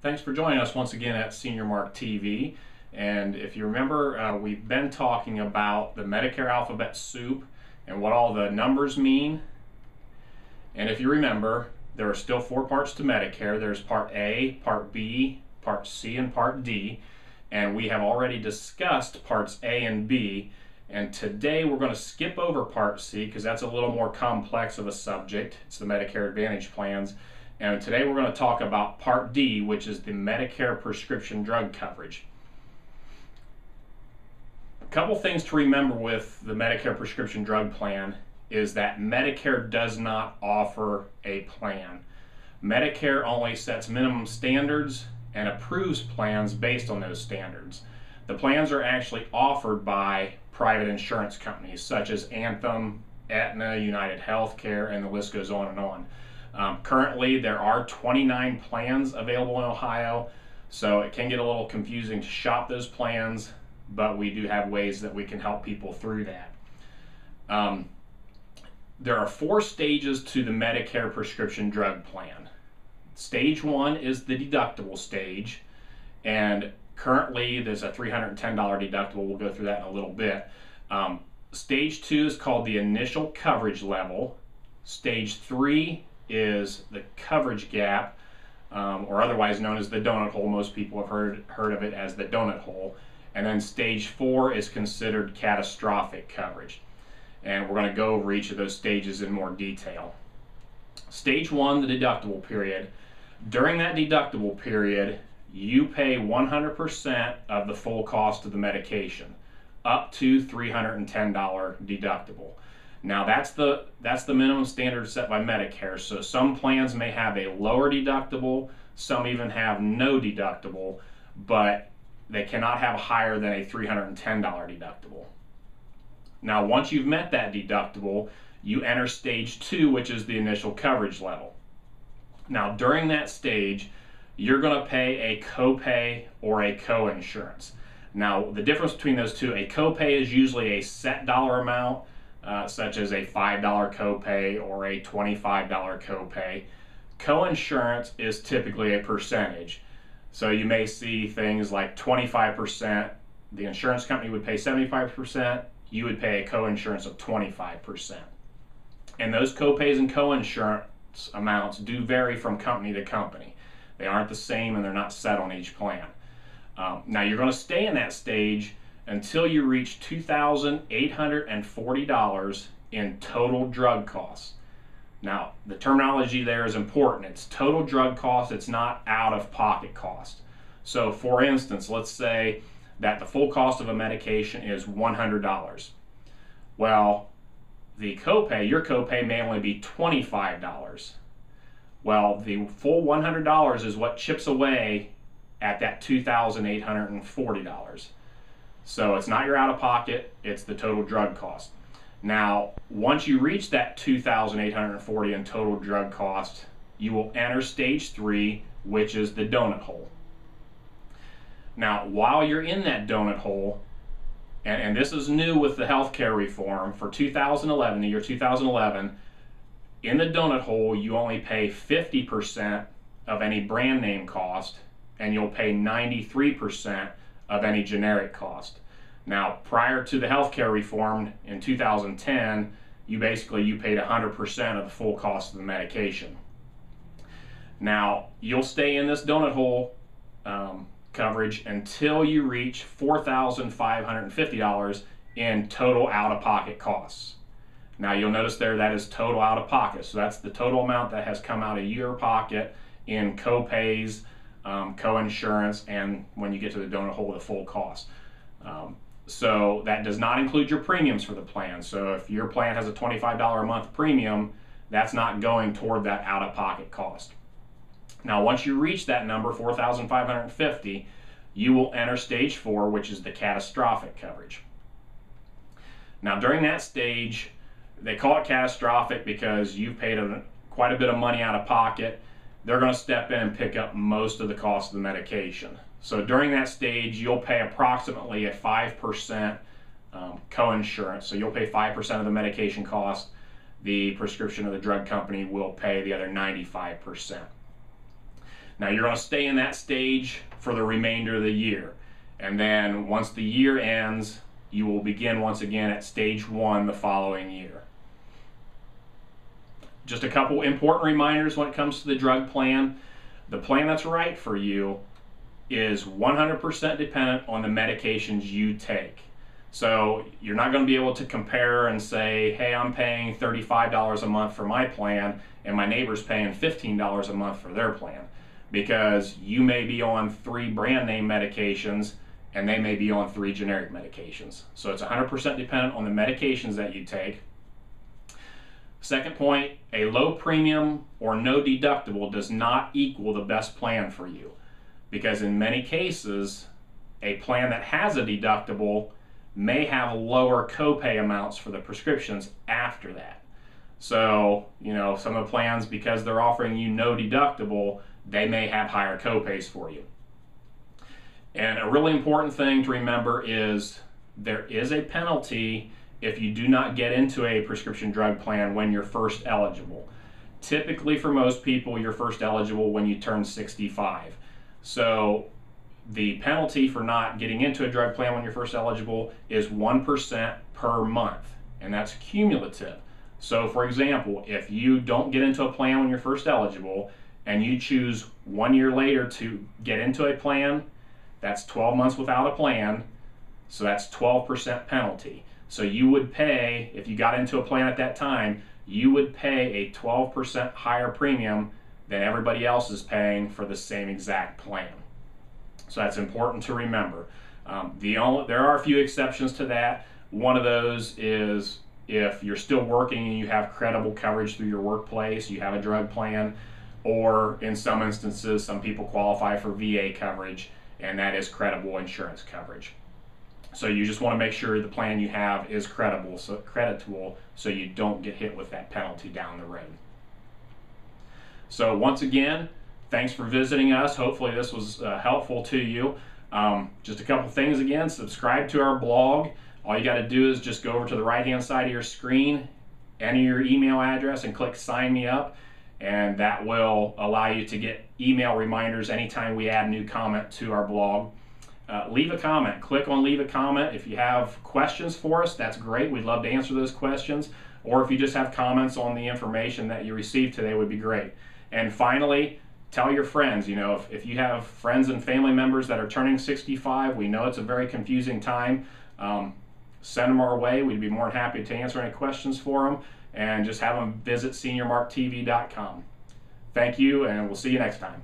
Thanks for joining us once again at Senior Mark TV. And if you remember, we've been talking about the Medicare alphabet soup and what all the numbers mean. And if you remember, there are still 4 parts to Medicare. There's Part A, Part B, Part C, and Part D. And we have already discussed Parts A and B. And today we're going to skip over Part C because that's a little more complex of a subject. It's the Medicare Advantage plans. And today we're going to talk about Part D, which is the Medicare prescription drug coverage. A couple things to remember with the Medicare prescription drug plan is that Medicare does not offer a plan. Medicare only sets minimum standards and approves plans based on those standards. The plans are actually offered by private insurance companies such as Anthem, Aetna, United Healthcare, and the list goes on and on. Currently, there are 29 plans available in Ohio, so it can get a little confusing to shop those plans, but we do have ways that we can help people through that. There are 4 stages to the Medicare prescription drug plan. Stage 1 is the deductible stage, and currently there's a $310 deductible. We'll go through that in a little bit. Stage 2 is called the initial coverage level. Stage 3 is the coverage gap, or otherwise known as the donut hole. Most people have heard of it as the donut hole. And then stage 4 is considered catastrophic coverage. And we're going to go over each of those stages in more detail. Stage 1, the deductible period. During that deductible period, you pay 100% of the full cost of the medication, up to $310 deductible. Now that's the minimum standard set by Medicare. So some plans may have a lower deductible, some even have no deductible, but they cannot have higher than a $310 deductible. Now once you've met that deductible, you enter stage 2, which is the initial coverage level. Now during that stage, you're going to pay a copay or a co-insurance. Now the difference between those two, a copay is usually a set dollar amount, such as a $5 copay or a $25 copay. Co-insurance is typically a percentage. So you may see things like 25%, the insurance company would pay 75%, you would pay a co-insurance of 25%. And those copays and co-insurance amounts do vary from company to company. They aren't the same and they're not set on each plan. Now you're going to stay in that stage until you reach $2,840 in total drug costs. Now, the terminology there is important. It's total drug cost, it's not out-of-pocket cost. So, for instance, let's say that the full cost of a medication is $100. Well, the copay, your copay may only be $25. Well, the full $100 is what chips away at that $2,840. So it's not your out-of-pocket, it's the total drug cost. Now, once you reach that $2,840 in total drug cost, you will enter stage 3, which is the donut hole. Now, while you're in that donut hole, and this is new with the healthcare reform for 2011, the year 2011, in the donut hole, you only pay 50% of any brand name cost, and you'll pay 93% of any generic cost. Now, prior to the healthcare reform in 2010, you paid 100% of the full cost of the medication. Now, you'll stay in this donut hole coverage until you reach $4,550 in total out-of-pocket costs. Now, you'll notice there that is total out-of-pocket. So that's the total amount that has come out of your pocket in co-pays, co-insurance, and when you get to the donut hole, the full cost. So that does not include your premiums for the plan. So if your plan has a $25 a month premium, that's not going toward that out-of-pocket cost. Now once you reach that number, $4,550, you will enter stage 4, which is the catastrophic coverage. Now during that stage, they call it catastrophic because you've paid quite a bit of money out of pocket. They're going to step in and pick up most of the cost of the medication. So during that stage, you'll pay approximately a 5% co-insurance. So you'll pay 5% of the medication cost. The prescription of the drug company will pay the other 95%. Now you're going to stay in that stage for the remainder of the year. And then once the year ends, you will begin once again at stage 1 the following year. Just a couple important reminders when it comes to the drug plan. The plan that's right for you is 100% dependent on the medications you take. So you're not going to be able to compare and say, hey, I'm paying $35 a month for my plan and my neighbor's paying $15 a month for their plan, because you may be on 3 brand name medications and they may be on 3 generic medications. So it's 100% dependent on the medications that you take. Second point, a low premium or no deductible does not equal the best plan for you, because in many cases, a plan that has a deductible may have lower copay amounts for the prescriptions after that. So, some of the plans, because they're offering you no deductible, they may have higher copays for you. And a really important thing to remember is there is a penalty if you do not get into a prescription drug plan when you're first eligible. Typically for most people, you're first eligible when you turn 65. So the penalty for not getting into a drug plan when you're first eligible is 1% per month, and that's cumulative. So for example, if you don't get into a plan when you're first eligible and you choose 1 year later to get into a plan, that's 12 months without a plan, so that's 12% penalty. So you would pay, if you got into a plan at that time, you would pay a 12% higher premium than everybody else is paying for the same exact plan. So that's important to remember. There are a few exceptions to that. One of those is if you're still working and you have credible coverage through your workplace, you have a drug plan, or in some instances, some people qualify for VA coverage, and that is credible insurance coverage. So you just want to make sure the plan you have is creditable, so you don't get hit with that penalty down the road. So once again, thanks for visiting us. Hopefully this was helpful to you. Just a couple things again. Subscribe to our blog. All you got to do is just go over to the right-hand side of your screen, enter your email address, and click Sign Me Up, and that will allow you to get email reminders anytime we add new content to our blog. Leave a comment. Click on Leave a Comment. If you have questions for us, that's great. We'd love to answer those questions. Or if you just have comments on the information that you received today, would be great. And finally, tell your friends. If you have friends and family members that are turning 65, we know it's a very confusing time. Send them our way. We'd be more than happy to answer any questions for them, and just have them visit seniormarktv.com. Thank you, and we'll see you next time.